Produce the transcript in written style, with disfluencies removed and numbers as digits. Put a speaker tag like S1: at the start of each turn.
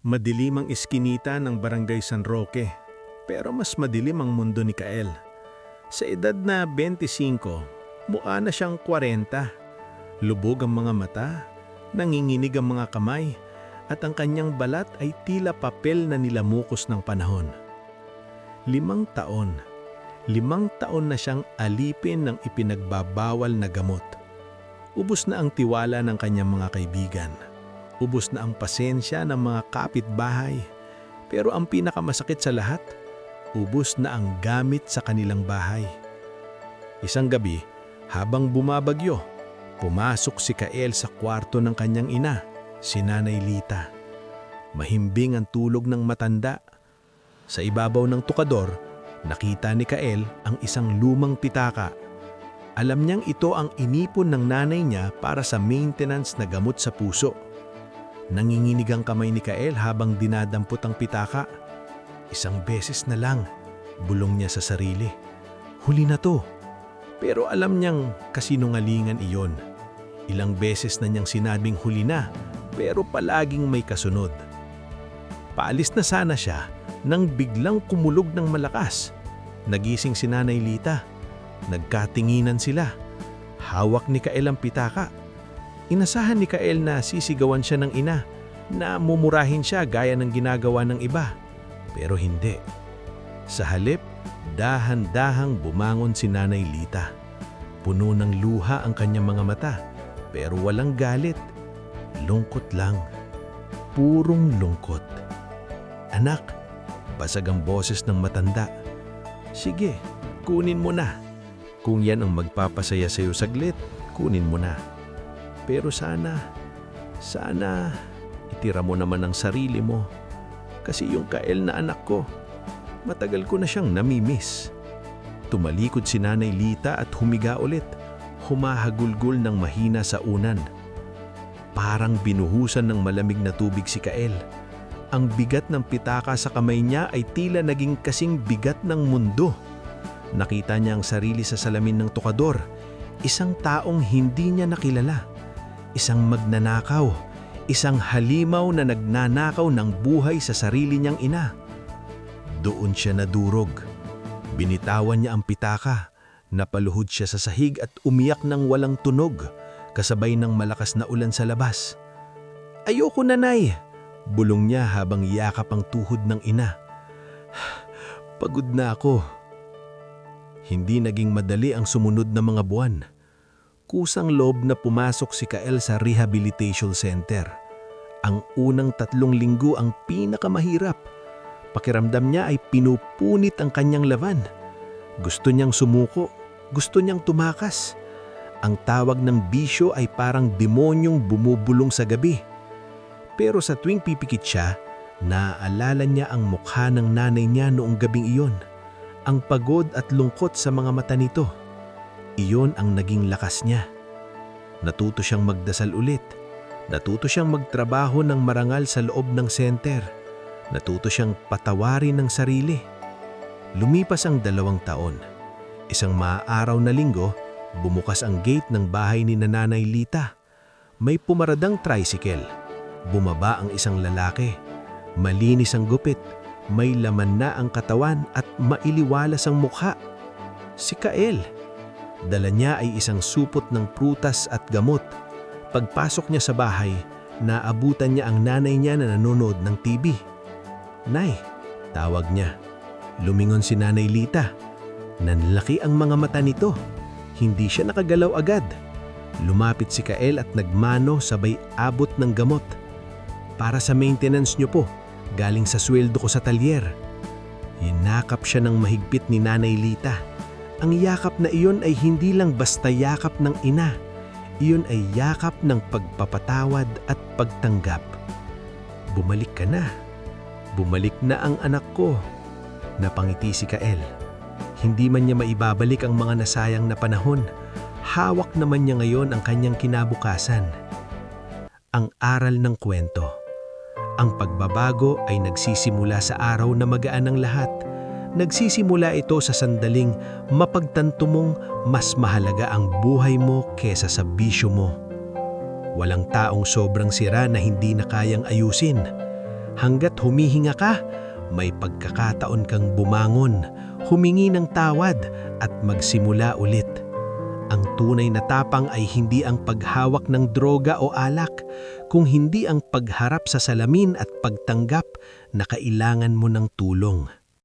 S1: Madilim ang iskinita ng Barangay San Roque, pero mas madilim ang mundo ni Kael. Sa edad na 25, mukha na siyang 40. Lubog ang mga mata, nanginginig ang mga kamay, at ang kanyang balat ay tila papel na nilamukos ng panahon. 5 taon. 5 taon na siyang alipin ng ipinagbabawal na gamot. Ubos na ang tiwala ng kanyang mga kaibigan. Ubos na ang pasensya ng mga kapitbahay. Pero ang pinakamasakit sa lahat, ubos na ang gamit sa kanilang bahay. Isang gabi, habang bumabagyo, pumasok si Kael sa kwarto ng kanyang ina, si Nanay Lita. Mahimbing ang tulog ng matanda. Sa ibabaw ng tukador, nakita ni Kael ang isang lumang pitaka. Alam niyang ito ang inipon ng nanay niya para sa maintenance na gamot sa puso. Nanginginig ang kamay ni Kael habang dinadampot ang pitaka. Isang beses na lang, bulong niya sa sarili. Huli na to. Pero alam niyang kasinungalingan iyon. Ilang beses na niyang sinabing huli na, pero palaging may kasunod. Paalis na sana siya nang biglang kumulog ng malakas. Nagising si Nanay Lita. Nagkatinginan sila. Hawak ni Kael ang pitaka. Inasahan ni Kael na sisigawan siya ng ina, na mumurahin siya gaya ng ginagawa ng iba. Pero hindi. Sa halip, dahan-dahang bumangon si Nanay Lita. Puno ng luha ang kanyang mga mata, pero walang galit. Lungkot lang. Purong lungkot. Anak, basag ang boses ng matanda. Sige, kunin mo na. Kung yan ang magpapasaya sa'yo saglit, kunin mo na. Pero sana, itira mo naman ang sarili mo. Kasi yung Kael na anak ko, matagal ko na siyang namimiss. Tumalikod si Nanay Lita at humiga ulit, humahagulgol ng mahina sa unan. Parang binuhusan ng malamig na tubig si Kael. Ang bigat ng pitaka sa kamay niya ay tila naging kasing bigat ng mundo. Nakita niya ang sarili sa salamin ng tukador, isang taong hindi niya nakilala. Isang magnanakaw, isang halimaw na nagnanakaw ng buhay sa sarili niyang ina. Doon siya nadurog. Binitawan niya ang pitaka, napaluhod siya sa sahig at umiyak ng walang tunog, kasabay ng malakas na ulan sa labas. Ayoko, Nanay! Bulong niya habang yakap ang tuhod ng ina. Pagod na ako. Hindi naging madali ang sumunod na mga buwan. Kusang loob na pumasok si Kael sa rehabilitation center. Ang unang 3 linggo ang pinakamahirap. Pakiramdam niya ay pinupunit ang kanyang laban. Gusto niyang sumuko, gusto niyang tumakas. Ang tawag ng bisyo ay parang demonyong bumubulong sa gabi. Pero sa tuwing pipikit siya, naaalala niya ang mukha ng nanay niya noong gabing iyon. Ang pagod at lungkot sa mga mata nito. Iyon ang naging lakas niya. Natuto siyang magdasal ulit. Natuto siyang magtrabaho ng marangal sa loob ng center. Natuto siyang patawarin ng sarili. Lumipas ang 2 taon. Isang maaaraw na linggo, bumukas ang gate ng bahay ni Nanay Lita. May pumaradang tricycle. Bumaba ang isang lalaki. Malinis ang gupit. May laman na ang katawan at mailiwalas ang mukha. Si Kael. Dala niya ay isang supot ng prutas at gamot. Pagpasok niya sa bahay, naabutan niya ang nanay niya na nanonood ng TV. Nay, tawag niya. Lumingon si Nanay Lita. Nanlaki ang mga mata nito. Hindi siya nakagalaw agad. Lumapit si Kael at nagmano sabay abot ng gamot. Para sa maintenance niyo po, galing sa sweldo ko sa talyer. Hinakap siya ng mahigpit ni Nanay Lita. Ang yakap na iyon ay hindi lang basta yakap ng ina. Iyon ay yakap ng pagpapatawad at pagtanggap. Bumalik ka na. Bumalik na ang anak ko. Napangiti si Kael. Hindi man niya maibabalik ang mga nasayang na panahon. Hawak naman niya ngayon ang kanyang kinabukasan. Ang aral ng kwento. Ang pagbabago ay nagsisimula sa araw na magaan ang lahat. Nagsisimula ito sa sandaling mapagtanto mong mas mahalaga ang buhay mo kesa sa bisyo mo. Walang taong sobrang sira na hindi na kayang ayusin. Hanggat humihinga ka, may pagkakataon kang bumangon, humingi ng tawad at magsimula ulit. Ang tunay na tapang ay hindi ang paghawak ng droga o alak, kung hindi ang pagharap sa salamin at pagtanggap na kailangan mo ng tulong.